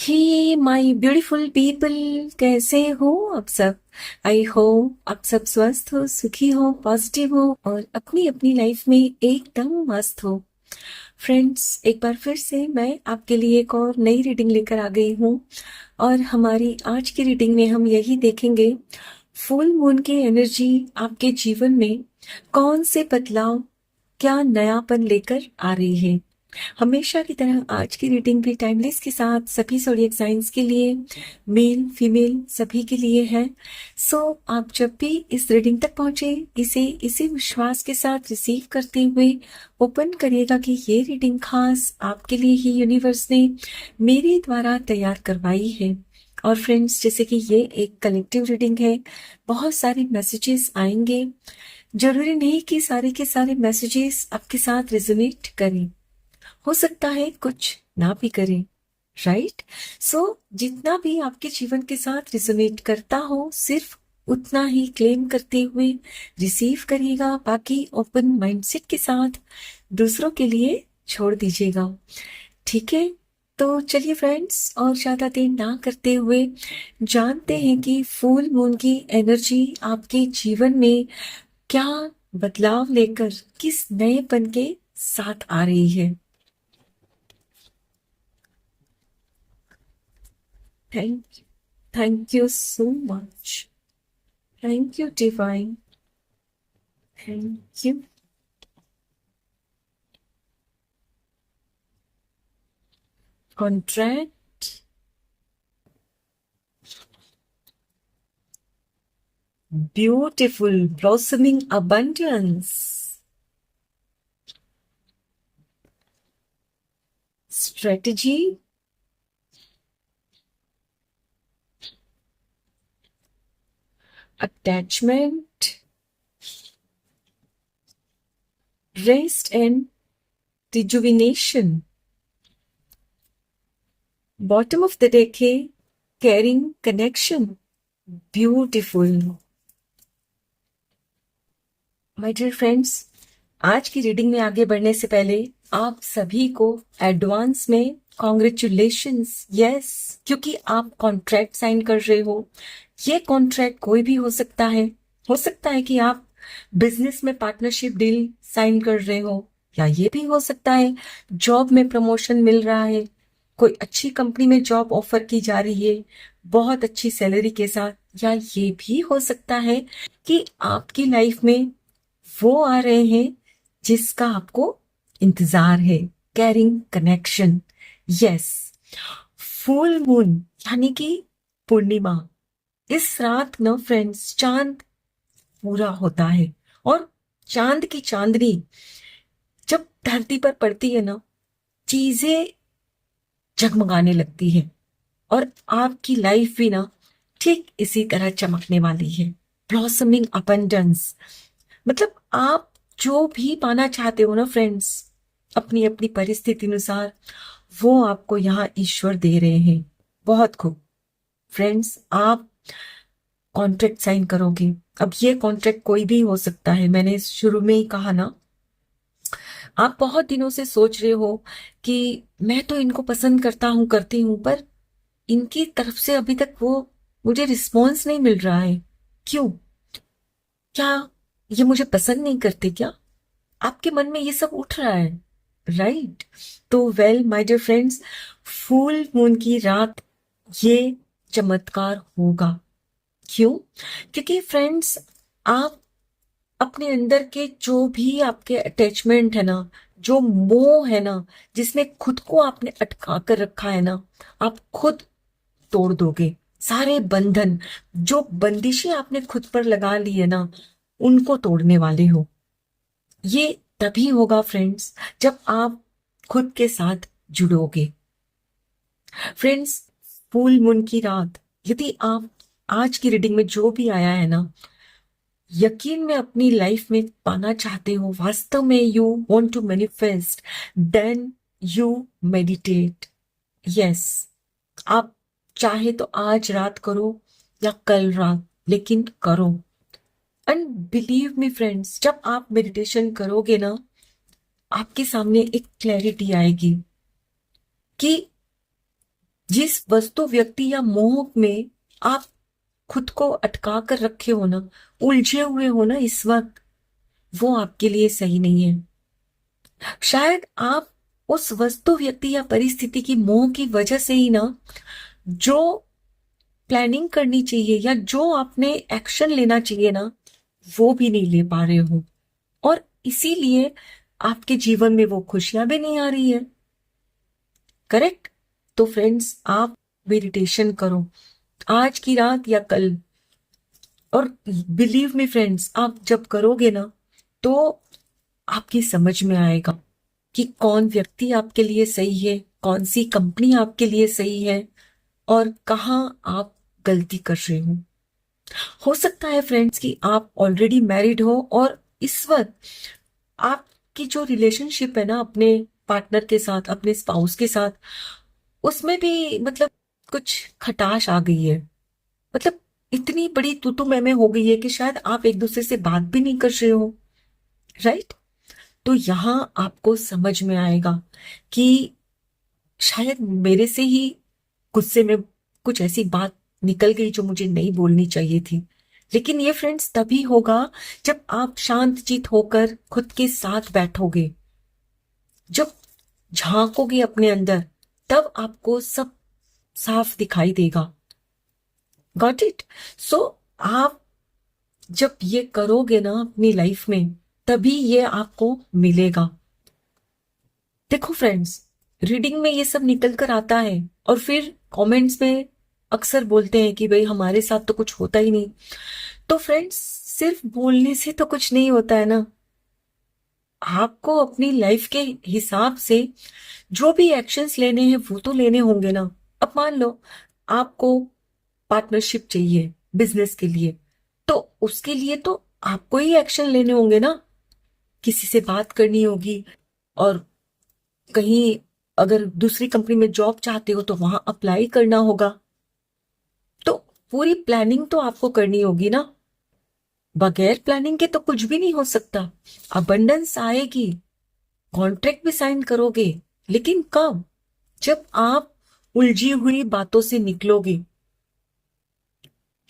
Hey my beautiful people, कैसे हो आप सब। आई होप आप सब स्वस्थ हो, सुखी हो, पॉजिटिव हो और अपनी अपनी लाइफ में एकदम मस्त हो। फ्रेंड्स, एक बार फिर से मैं आपके लिए एक और नई रीडिंग लेकर आ गई हूँ। और हमारी आज की रीडिंग में हम यही देखेंगे फुल मून की एनर्जी आपके जीवन में कौन से बदलाव, क्या नयापन लेकर आ रही है। हमेशा की तरह आज की रीडिंग भी टाइमलेस के साथ सभी ज़ोडिएक साइंस के लिए, मेल फीमेल सभी के लिए है। सो आप जब भी इस रीडिंग तक पहुंचे, इसे इसी विश्वास के साथ रिसीव करते हुए ओपन करिएगा कि ये रीडिंग खास आपके लिए ही यूनिवर्स ने मेरे द्वारा तैयार करवाई है। और फ्रेंड्स, जैसे कि ये एक कलेक्टिव रीडिंग है, बहुत सारे मैसेजेस आएंगे। जरूरी नहीं कि सारे के सारे मैसेजेस आपके साथ रेजोनेट करें, हो सकता है कुछ ना भी करे। राइट। सो जितना भी आपके जीवन के साथ रिजोनेट करता हो, सिर्फ उतना ही क्लेम करते हुए रिसीव करिएगा। बाकी ओपन माइंडसेट के साथ दूसरों के लिए छोड़ दीजिएगा। ठीक है। तो चलिए फ्रेंड्स, और ज्यादा देर ना करते हुए जानते हैं कि फुल मून की एनर्जी आपके जीवन में क्या बदलाव लेकर, किस नएपन के साथ आ रही है। Thank you so much. Thank you, Divine. Thank you. Contract. Beautiful, blossoming abundance. Strategy. Attachment. Rest and rejuvenation. Bottom of the deck है caring connection. Beautiful. My dear friends, आज की रीडिंग में आगे बढ़ने से पहले आप सभी को एडवांस में कॉन्ग्रेचुलेशंस। यस, क्योंकि आप कॉन्ट्रैक्ट साइन कर रहे हो। ये कॉन्ट्रैक्ट कोई भी हो सकता है। हो सकता है कि आप बिजनेस में पार्टनरशिप डील साइन कर रहे हो, या ये भी हो सकता है जॉब में प्रमोशन मिल रहा है, कोई अच्छी कंपनी में जॉब ऑफर की जा रही है बहुत अच्छी सैलरी के साथ। या ये भी हो सकता है कि आपकी लाइफ में वो आ रहे हैं जिसका आपको इंतजार है। Carrying connection. Yes. Full moon यानी कि पूर्णिमा। इस रात न फ्रेंड्स, चांद पूरा होता है। और चांद की चांदनी जब धरती पर पड़ती है ना, चीजें जगमगाने लगती है। और आपकी लाइफ भी ना ठीक इसी तरह चमकने वाली है। ब्लॉसमिंग अबंडेंस, मतलब आप जो भी पाना चाहते हो ना फ्रेंड्स, अपनी अपनी परिस्थिति अनुसार, वो आपको यहाँ ईश्वर दे रहे हैं। बहुत खूब। फ्रेंड्स, आप कॉन्ट्रैक्ट साइन करोगे। अब ये कॉन्ट्रैक्ट कोई भी हो सकता है, मैंने शुरू में ही कहा ना। आप बहुत दिनों से सोच रहे हो कि मैं तो इनको पसंद करता हूं, करती हूं, पर इनकी तरफ से अभी तक वो मुझे रिस्पॉन्स नहीं मिल रहा है। क्यों? क्या ये मुझे पसंद नहीं करते क्या? आपके मन में ये सब उठ रहा है। राइट। तो well my dear friends, full moon की रात ये चमत्कार होगा। क्यों? क्योंकि फ्रेंड्स, आप अपने अंदर के जो भी आपके अटैचमेंट है ना, जो मोह है ना, जिसमें खुद को आपने अटका कर रखा है ना, आप खुद तोड़ दोगे। सारे बंधन, जो बंदिशें आपने खुद पर लगा ली है ना, उनको तोड़ने वाले हो। ये तभी होगा फ्रेंड्स, जब आप खुद के साथ जुड़ोगे। फ्रेंड्स, फुल मून की रात, यदि आप आज की रीडिंग में जो भी आया है ना, यकीन में अपनी लाइफ में पाना चाहते हो, वास्तव में you want to manifest, then you meditate. Yes, आप चाहे तो आज रात करो या कल रात, लेकिन करो। एंड बिलीव मी फ्रेंड्स, जब आप मेडिटेशन करोगे ना, आपके सामने एक क्लैरिटी आएगी कि जिस वस्तु व्यक्ति या मोह में आप खुद को अटका कर रखे हो ना, उलझे हुए हो ना इस वक्त, वो आपके लिए सही नहीं है। शायद आप उस वस्तु व्यक्ति या परिस्थिति की मोह की वजह से ही ना, जो प्लानिंग करनी चाहिए या जो आपने एक्शन लेना चाहिए ना, वो भी नहीं ले पा रहे हो, और इसीलिए आपके जीवन में वो खुशियां भी नहीं आ रही है। करेक्ट? तो फ्रेंड्स, आप मेडिटेशन करो आज की रात या कल, और बिलीव मी फ्रेंड्स, आप जब करोगे ना, तो आपकी समझ में आएगा कि कौन व्यक्ति आपके लिए सही है, कौन सी कंपनी आपके लिए सही है, और कहाँ आप गलती कर रहे हो सकता है फ्रेंड्स कि आप ऑलरेडी मैरिड हो, और इस वक्त आपकी जो रिलेशनशिप है ना अपने पार्टनर के साथ, अपने स्पाउस के साथ, उसमें भी मतलब कुछ खटाश आ गई है। मतलब इतनी बड़ी तू मैं हो गई है कि शायद आप एक दूसरे से बात भी नहीं कर रहे हो। राइट? तो यहां आपको समझ में आएगा कि शायद मेरे से ही गुस्से में कुछ ऐसी बात निकल गई जो मुझे नहीं बोलनी चाहिए थी। लेकिन ये फ्रेंड्स तभी होगा जब आप शांत चित होकर खुद के साथ बैठोगे, जब झांकोगे अपने अंदर, तब आपको सब साफ दिखाई देगा। Got it? सो आप जब ये करोगे ना अपनी लाइफ में, तभी ये आपको मिलेगा। देखो फ्रेंड्स, रीडिंग में ये सब निकल कर आता है, और फिर कमेंट्स में अक्सर बोलते हैं कि भाई हमारे साथ तो कुछ होता ही नहीं। तो फ्रेंड्स, सिर्फ बोलने से तो कुछ नहीं होता है ना। आपको अपनी लाइफ के हिसाब से जो भी एक्शंस लेने हैं वो तो लेने होंगे ना। अब मान लो आपको पार्टनरशिप चाहिए बिजनेस के लिए, तो उसके लिए तो आपको ही एक्शन लेने होंगे ना। किसी से बात करनी होगी, और कहीं अगर दूसरी कंपनी में जॉब चाहते हो तो वहां अप्लाई करना होगा। तो पूरी प्लानिंग तो आपको करनी होगी ना। बगैर प्लानिंग के तो कुछ भी नहीं हो सकता। अबंडेंस आएगी, कॉन्ट्रैक्ट भी साइन करोगे, लेकिन कब? जब आप उलझी हुई बातों से निकलोगे,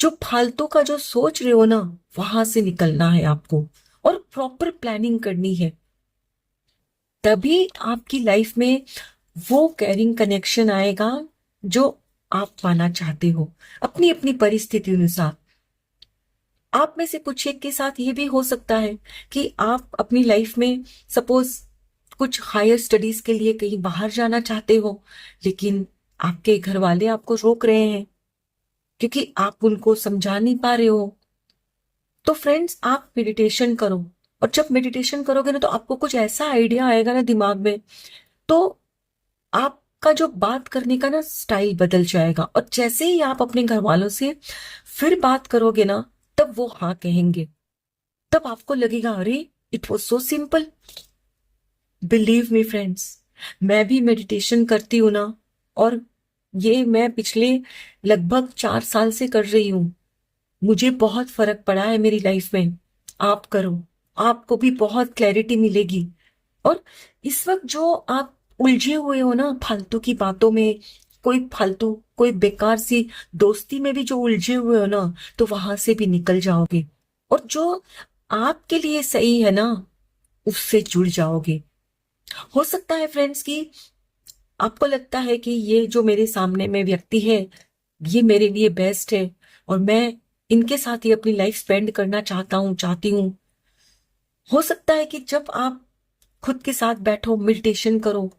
जो फालतू का जो सोच रहे हो ना, वहां से निकलना है आपको, और प्रॉपर प्लानिंग करनी है। तभी आपकी लाइफ में वो कैरिंग कनेक्शन आएगा जो आप पाना चाहते हो, अपनी अपनी परिस्थिति अनुसार। आप में से कुछ एक के साथ ये भी हो सकता है कि आप अपनी लाइफ में सपोज कुछ हायर स्टडीज के लिए कहीं बाहर जाना चाहते हो, लेकिन आपके घर वाले आपको रोक रहे हैं क्योंकि आप उनको समझा नहीं पा रहे हो। तो फ्रेंड्स, आप मेडिटेशन करो, और जब मेडिटेशन करोगे ना, तो आपको कुछ ऐसा आइडिया आएगा ना दिमाग में, तो आपका जो बात करने का ना स्टाइल बदल जाएगा। और जैसे ही आप अपने घर वालों से फिर बात करोगे ना, तब वो हाँ कहेंगे। तब आपको लगेगा अरे it was so simple. Believe me friends, मैं भी मेडिटेशन करती हूँ ना, और ये मैं पिछले लगभग 4 साल से कर रही हूँ। मुझे बहुत फर्क पड़ा है मेरी लाइफ में। आप करो, आपको भी बहुत क्लैरिटी मिलेगी। और इस वक्त जो आप उलझे हुए हो ना फालतू की बातों में, कोई फालतू कोई बेकार सी दोस्ती में भी जो उलझे हुए हो ना, तो वहां से भी निकल जाओगे, और जो आपके लिए सही है ना, उससे जुड़ जाओगे। हो सकता है फ्रेंड्स कि आपको लगता है कि ये जो मेरे सामने में व्यक्ति है, ये मेरे लिए बेस्ट है, और मैं इनके साथ ही अपनी लाइफ स्पेंड करना चाहती हूँ। हो सकता है कि जब आप खुद के साथ बैठो, मेडिटेशन करो,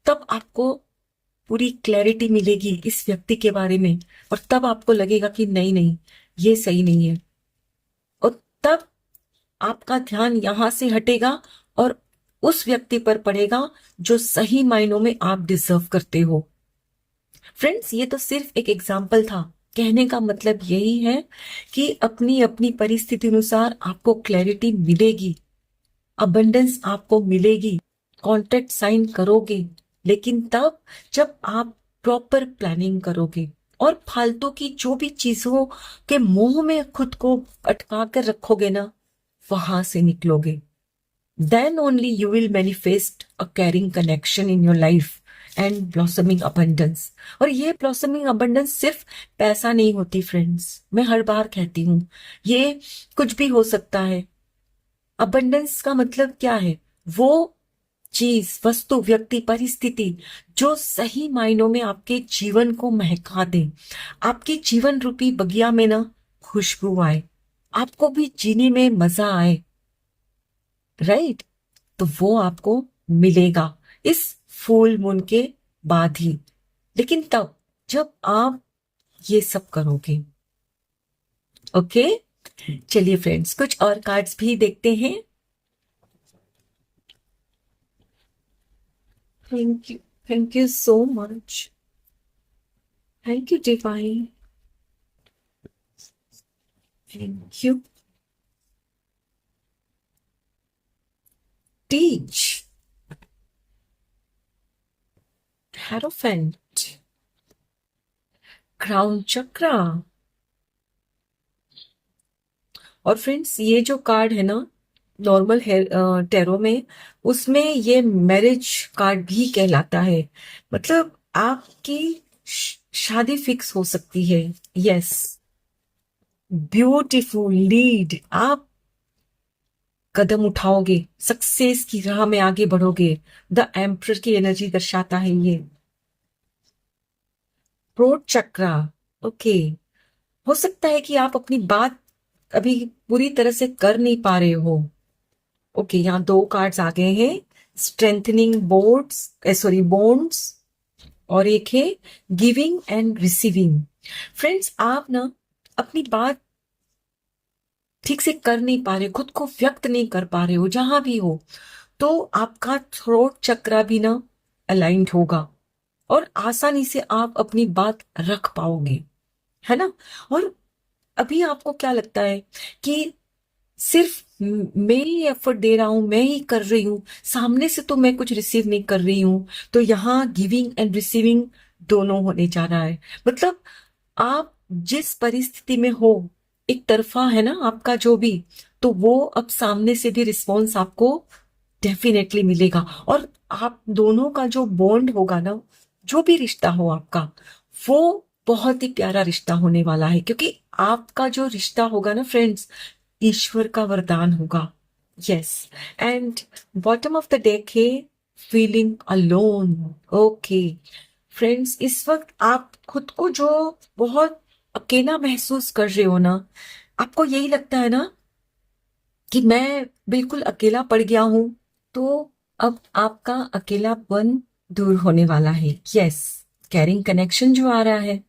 तब आपको पूरी क्लैरिटी मिलेगी इस व्यक्ति के बारे में, और तब आपको लगेगा कि नहीं नहीं, ये सही नहीं है। और तब आपका ध्यान यहां से हटेगा और उस व्यक्ति पर पड़ेगा जो सही मायनों में आप डिजर्व करते हो। फ्रेंड्स, ये तो सिर्फ एक एग्जाम्पल था। कहने का मतलब यही है कि अपनी अपनी परिस्थिति अनुसार आपको क्लैरिटी मिलेगी, अबंडेंस आपको मिलेगी, कॉन्ट्रैक्ट साइन करोगे, लेकिन तब जब आप प्रॉपर प्लानिंग करोगे, और फालतू की जो भी चीजों के मोह में खुद को अटका कर रखोगे ना, वहां से निकलोगे। Then only you will manifest a caring connection in your life, and blossoming abundance. और ये ब्लॉसमिंग अबंडेंस सिर्फ पैसा नहीं होती फ्रेंड्स, मैं हर बार कहती हूँ, ये कुछ भी हो सकता है। अबंडेंस का मतलब क्या है? वो चीज, वस्तु, व्यक्ति, परिस्थिति जो सही मायनों में आपके जीवन को महका दे, आपके जीवन रूपी बगिया में ना खुशबू आए, आपको भी जीने में मजा आए, राइट? तो वो आपको मिलेगा इस फुल मून के बाद ही, लेकिन तब जब आप ये सब करोगे। ओके, चलिए फ्रेंड्स, कुछ और कार्ड्स भी देखते हैं। Thank you so much, thank you divine, thank you. Teach, hierophant, crown chakra. और फ्रेंड्स, ये जो कार्ड है ना नॉर्मल टैरो में, उसमें ये मैरिज कार्ड भी कहलाता है। मतलब आपकी शादी फिक्स हो सकती है। यस, ब्यूटीफुल लीड, आप कदम उठाओगे, सक्सेस की राह में आगे बढ़ोगे। द एम्परर की एनर्जी दर्शाता है ये। थ्रोट चक्रा, ओके, हो सकता है कि आप अपनी बात अभी पूरी तरह से कर नहीं पा रहे हो। ओके, यहाँ दो कार्ड्स आ गए हैं, स्ट्रेंथनिंग बोर्ड्स, सॉरी बॉन्ड्स, और एक है गिविंग एंड रिसीविंग। फ्रेंड्स, आप ना अपनी बात ठीक से कर नहीं पा रहे, खुद को व्यक्त नहीं कर पा रहे हो जहां भी हो, तो आपका थ्रोट चक्रा भी ना अलाइंड होगा और आसानी से आप अपनी बात रख पाओगे, है ना? और अभी आपको क्या लगता है कि सिर्फ मैं ही एफर्ट दे रहा हूं, मैं ही कर रही हूं, सामने से तो मैं कुछ रिसीव नहीं कर रही हूं। तो यहाँ गिविंग एंड रिसीविंग दोनों होने जा रहा है। मतलब आप जिस परिस्थिति में हो, एक तरफा है ना आपका जो भी, तो वो अब सामने से भी रिस्पॉन्स आपको डेफिनेटली मिलेगा। और आप दोनों का जो बॉन्ड होगा ना, जो भी रिश्ता हो आपका, वो बहुत ही प्यारा रिश्ता होने वाला है, क्योंकि आपका जो रिश्ता होगा ना फ्रेंड्स, ईश्वर का वरदान होगा। Yes, and bottom of the deck है फीलिंग अलोन। ओके फ्रेंड्स, इस वक्त आप खुद को जो बहुत अकेला महसूस कर रहे हो ना, आपको यही लगता है ना कि मैं बिल्कुल अकेला पड़ गया हूं, तो अब आपका अकेलापन दूर होने वाला है। यस, कैरिंग कनेक्शन जो आ रहा है।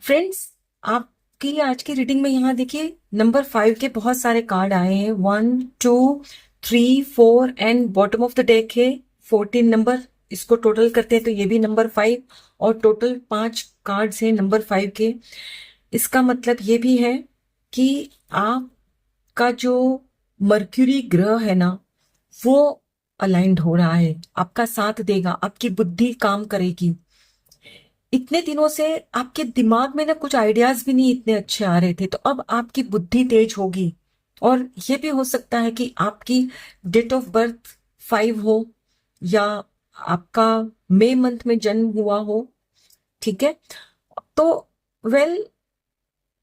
फ्रेंड्स, आपकी आज की रीडिंग में यहाँ देखिए नंबर 5 के बहुत सारे कार्ड आए हैं, 1 2 3 4 and bottom of the deck है 14 नंबर। इसको टोटल करते हैं तो ये भी नंबर 5, और टोटल 5 कार्ड्स हैं नंबर 5 के। इसका मतलब ये भी है कि आपका जो मर्क्यूरी ग्रह है ना, वो अलाइंड हो रहा है, आपका साथ देगा, आपकी बुद्धि काम करेगी। इतने दिनों से आपके दिमाग में ना कुछ आइडियाज भी नहीं इतने अच्छे आ रहे थे, तो अब आपकी बुद्धि तेज होगी। और ये भी हो सकता है कि आपकी डेट ऑफ बर्थ 5 हो, या आपका मई मंथ में जन्म हुआ हो, ठीक है? तो वेल,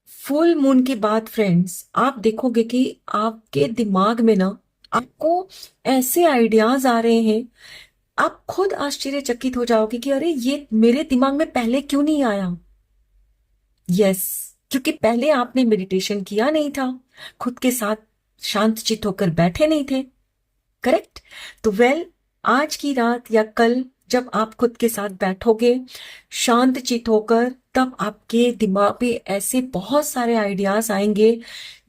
फुल मून के बाद फ्रेंड्स, आप देखोगे कि आपके दिमाग में ना आपको ऐसे आइडियाज आ रहे हैं, आप खुद आश्चर्यचकित हो जाओगे कि अरे ये मेरे दिमाग में पहले क्यों नहीं आया। यस, क्योंकि पहले आपने मेडिटेशन किया नहीं था, खुद के साथ शांत चित होकर बैठे नहीं थे, करेक्ट? तो वेल, आज की रात या कल जब आप खुद के साथ बैठोगे शांत चित होकर, तब आपके दिमाग पे ऐसे बहुत सारे आइडियाज आएंगे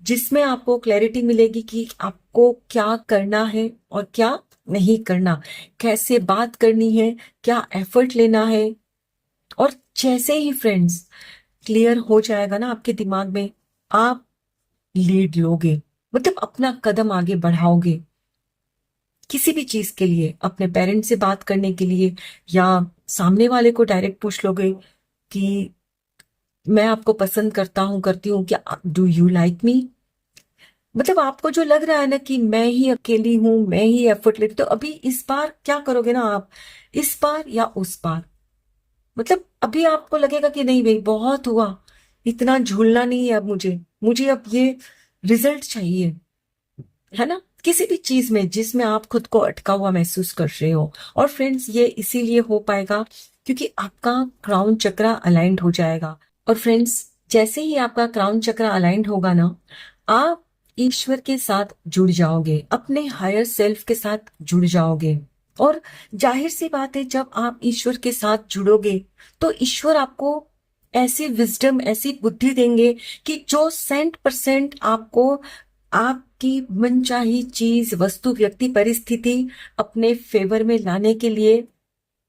जिसमें आपको क्लैरिटी मिलेगी कि आपको क्या करना है और क्या नहीं करना, कैसे बात करनी है, क्या एफर्ट लेना है। और जैसे ही फ्रेंड्स क्लियर हो जाएगा ना आपके दिमाग में, आप लीड लोगे, मतलब अपना कदम आगे बढ़ाओगे किसी भी चीज के लिए, अपने पेरेंट्स से बात करने के लिए, या सामने वाले को डायरेक्ट पूछ लोगे कि मैं आपको पसंद करता हूं, करती हूँ, क्या डू यू लाइक मी? मतलब आपको जो लग रहा है ना कि मैं ही अकेली हूं, मैं ही एफर्ट लेती, तो अभी इस बार क्या करोगे ना आप, इस बार या उस बार, मतलब अभी आपको लगेगा कि नहीं भाई बहुत हुआ, इतना झूलना नहीं है अब मुझे, मुझे अब ये रिजल्ट चाहिए, है ना, किसी भी चीज में जिसमें आप खुद को अटका हुआ महसूस कर रहे हो। और फ्रेंड्स ये इसीलिए हो पाएगा क्योंकि आपका क्राउन चक्रा अलाइंड हो जाएगा। और फ्रेंड्स जैसे ही आपका क्राउन चक्रा अलाइंड होगा ना, आप ईश्वर के साथ जुड़ जाओगे, अपने हायर सेल्फ के साथ जुड़ जाओगे। और जाहिर सी बात है जब आप ईश्वर के साथ जुड़ोगे तो ईश्वर आपको ऐसी विजडम, ऐसी बुद्धि देंगे कि जो 100% आपको आपकी मनचाही चीज, वस्तु, व्यक्ति, परिस्थिति अपने फेवर में लाने के लिए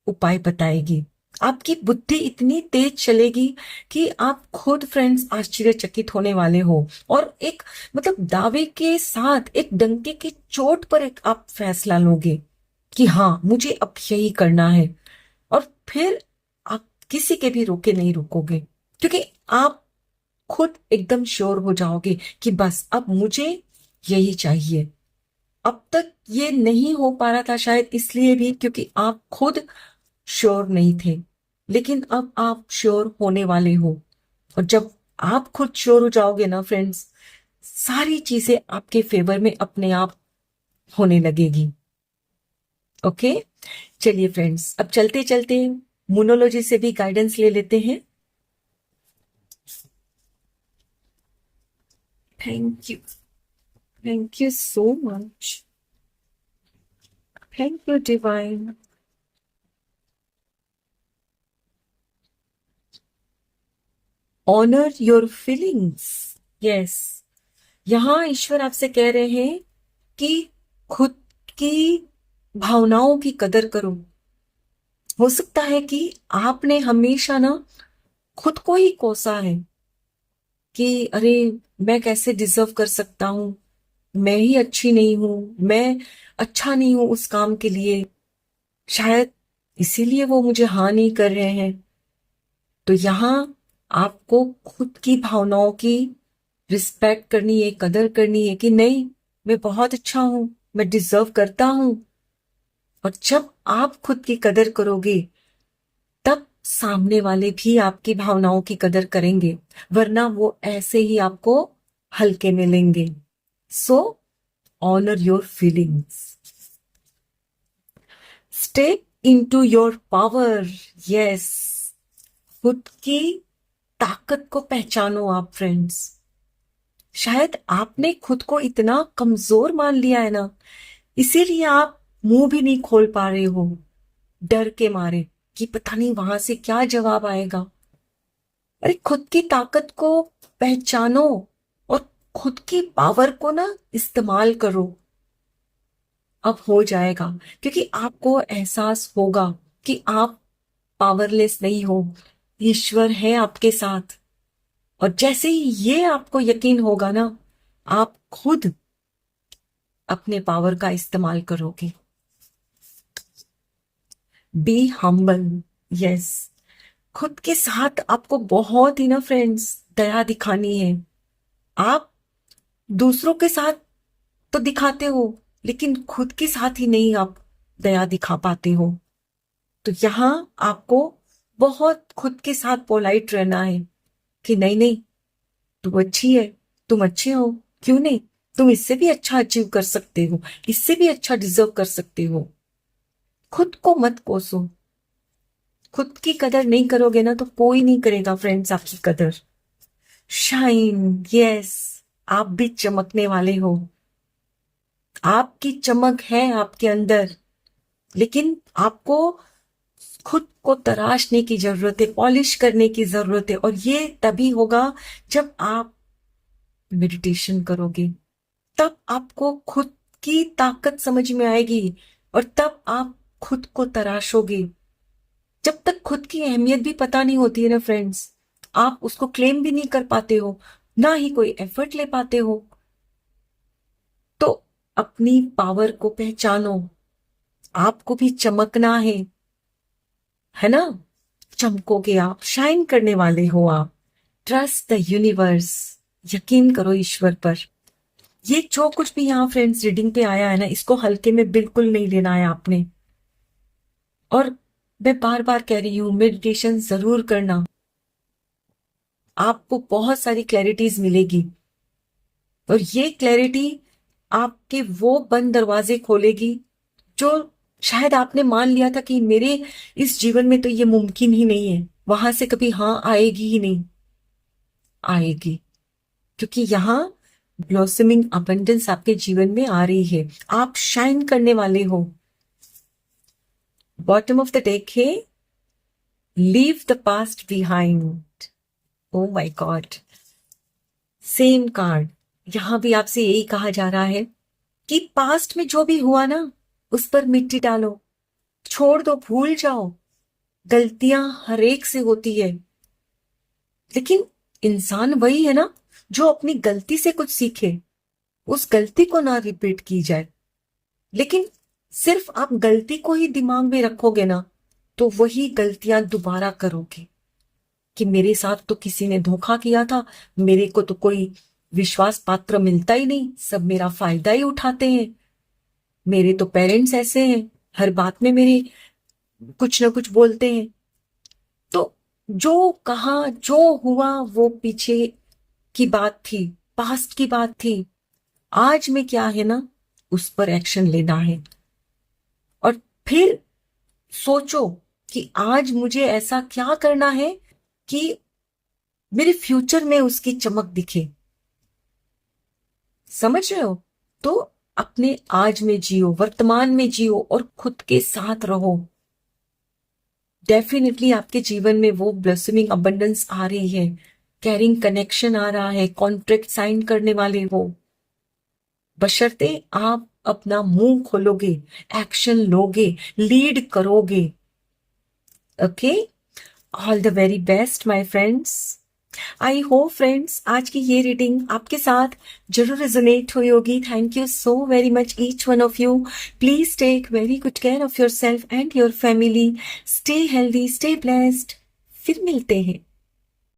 उपाय बताएगी। आपकी बुद्धि इतनी तेज चलेगी कि आप खुद फ्रेंड्स आश्चर्यचकित होने वाले हो। और एक मतलब दावे के साथ, एक डंके की चोट पर एक आप फैसला लोगे कि हाँ मुझे अब यही करना है। और फिर आप किसी के भी रोके नहीं रुकोगे क्योंकि आप खुद एकदम श्योर हो जाओगे कि बस अब मुझे यही चाहिए। अब तक ये नहीं हो पा रहा था शायद इसलिए भी क्योंकि आप खुद श्योर नहीं थे, लेकिन अब आप श्योर होने वाले हो। और जब आप खुद श्योर हो जाओगे ना फ्रेंड्स, सारी चीजें आपके फेवर में अपने आप होने लगेगी। ओके, चलिए फ्रेंड्स अब चलते चलते मोनोलॉजी से भी गाइडेंस ले लेते हैं। Thank you, thank you so much, thank you divine. Honour your feelings. Yes, यहां ईश्वर आपसे कह रहे हैं कि खुद की भावनाओं की कदर करो। हो सकता है कि आपने हमेशा ना खुद को ही कोसा है कि अरे मैं कैसे डिजर्व कर सकता हूं, मैं ही अच्छी नहीं हूं, मैं अच्छा नहीं हूं उस काम के लिए, शायद इसीलिए वो मुझे हाँ नहीं कर रहे हैं। तो यहाँ आपको खुद की भावनाओं की रिस्पेक्ट करनी है, कदर करनी है कि नहीं मैं बहुत अच्छा हूं, मैं डिजर्व करता हूं। और जब आप खुद की कदर करोगे तब सामने वाले भी आपकी भावनाओं की कदर करेंगे, वरना वो ऐसे ही आपको हल्के में लेंगे। So honour your feelings, step into your power. Yes, खुद की ताकत को पहचानो आप फ्रेंड्स। शायद आपने खुद को इतना कमजोर मान लिया है ना, इसीलिए आप मुंह भी नहीं खोल पा रहे हो, डर के मारे कि पता नहीं वहां से क्या जवाब आएगा। अरे खुद की ताकत को पहचानो और खुद की पावर को ना इस्तेमाल करो। अब हो जाएगा क्योंकि आपको एहसास होगा कि आप पावरलेस नहीं हो, ईश्वर है आपके साथ। और जैसे ही ये आपको यकीन होगा ना, आप खुद अपने पावर का इस्तेमाल करोगे। Be humble. यस, खुद के साथ आपको बहुत ही ना फ्रेंड्स दया दिखानी है। आप दूसरों के साथ तो दिखाते हो लेकिन खुद के साथ ही नहीं आप दया दिखा पाते हो। तो यहां आपको बहुत खुद के साथ पोलाइट रहना है कि नहीं नहीं, तुम अच्छी है, तुम अच्छे हो, क्यों नहीं, तुम इससे भी अच्छा अचीव कर सकते हो, इससे भी अच्छा डिजर्व कर सकते हो। खुद को मत कोसो। खुद की कदर नहीं करोगे ना तो कोई नहीं करेगा फ्रेंड्स आपकी कदर। शाइन। यस, आप भी चमकने वाले हो, आपकी चमक है आपके अंदर, लेकिन आपको खुद को तराशने की जरूरत है, पॉलिश करने की जरूरत है। और ये तभी होगा जब आप मेडिटेशन करोगे, तब आपको खुद की ताकत समझ में आएगी और तब आप खुद को तराशोगे। जब तक खुद की अहमियत भी पता नहीं होती है ना फ्रेंड्स, आप उसको क्लेम भी नहीं कर पाते हो, ना ही कोई एफर्ट ले पाते हो। तो अपनी पावर को पहचानो, आपको भी चमकना है ना, चमकोगे आप, शाइन करने वाले हो आप। ट्रस्ट द यूनिवर्स, यकीन करो ईश्वर पर। ये जो कुछ भी यहाँ फ्रेंड्स रीडिंग पे आया है ना, इसको हल्के में बिल्कुल नहीं लेना है आपने। और मैं बार बार कह रही हूं, मेडिटेशन जरूर करना, आपको बहुत सारी क्लैरिटीज मिलेगी। और ये क्लैरिटी आपके वो बंद दरवाजे खोलेगी जो शायद आपने मान लिया था कि मेरे इस जीवन में तो ये मुमकिन ही नहीं है, वहां से कभी हाँ आएगी ही नहीं। आएगी, क्योंकि यहाँ ब्लॉसमिंग अबंडेंस आपके जीवन में आ रही है। आप शाइन करने वाले हो। बॉटम ऑफ द डेक है, leave the past behind. Oh my God, same card. यहां भी आपसे यही कहा जा रहा है कि पास्ट में जो भी हुआ ना, उस पर मिट्टी डालो, छोड़ दो, भूल जाओ। गलतियां हर एक से होती है, लेकिन इंसान वही है ना जो अपनी गलती से कुछ सीखे, उस गलती को ना रिपीट की जाए। लेकिन सिर्फ आप गलती को ही दिमाग में रखोगे ना, तो वही गलतियां दोबारा करोगे कि मेरे साथ तो किसी ने धोखा किया था, मेरे को तो कोई विश्वास पात्र मिलता ही नहीं, सब मेरा फायदा ही उठाते हैं, मेरे तो पेरेंट्स ऐसे हैं, हर बात में मेरे कुछ ना कुछ बोलते हैं। तो जो कहा, जो हुआ, वो पीछे की बात थी, पास्ट की बात थी। आज में क्या है ना, उस पर एक्शन लेना है। और फिर सोचो कि आज मुझे ऐसा क्या करना है कि मेरे फ्यूचर में उसकी चमक दिखे। समझ रहे हो? तो अपने आज में जियो, वर्तमान में जियो और खुद के साथ रहो। डेफिनेटली आपके जीवन में वो ब्लॉसमिंग अबंडेंस आ रही है, कैरिंग कनेक्शन आ रहा है, कॉन्ट्रैक्ट साइन करने वाले हो, बशर्ते आप अपना मुंह खोलोगे, एक्शन लोगे, लीड करोगे। Okay, all the very best my friends. I hope friends आज की ये रीडिंग आपके साथ जरूर रेजोनेट हुई होगी। Thank you so very much each one of you. Please take very good care of your self and your family. Stay healthy, stay blessed. फिर मिलते हैं।